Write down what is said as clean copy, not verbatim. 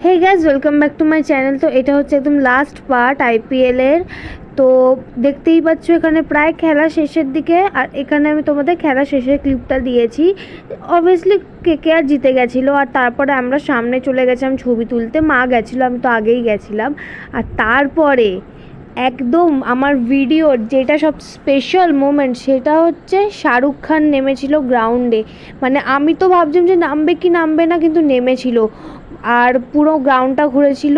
Hey guys, welcome back to my channel. তো এটা হচ্ছে একদম লাস্ট পার্ট আইপিএলের। তো দেখতেই পাচ্ছ এখানে প্রায় খেলা শেষের দিকে, আর এখানে আমি তোমাদের খেলা শেষের ক্লিপটা দিয়েছি। অবভিয়াসলি কেকেআর জিতে গেছিলো, আর তারপরে আমরা সামনে চলে গেছিলাম ছবি তুলতে। মা গেছিলো, আমি তো আগেই গেছিলাম। আর তারপরে একদম আমার ভিডিওর যেটা সব স্পেশাল মোমেন্ট, সেটা হচ্ছে শাহরুখ খান নেমেছিল গ্রাউন্ডে। মানে আমি তো ভাবছিলাম যে নামবে কি নামবে না, কিন্তু নেমেছিল আর পুরো গ্রাউন্ডটা ঘুরেছিল।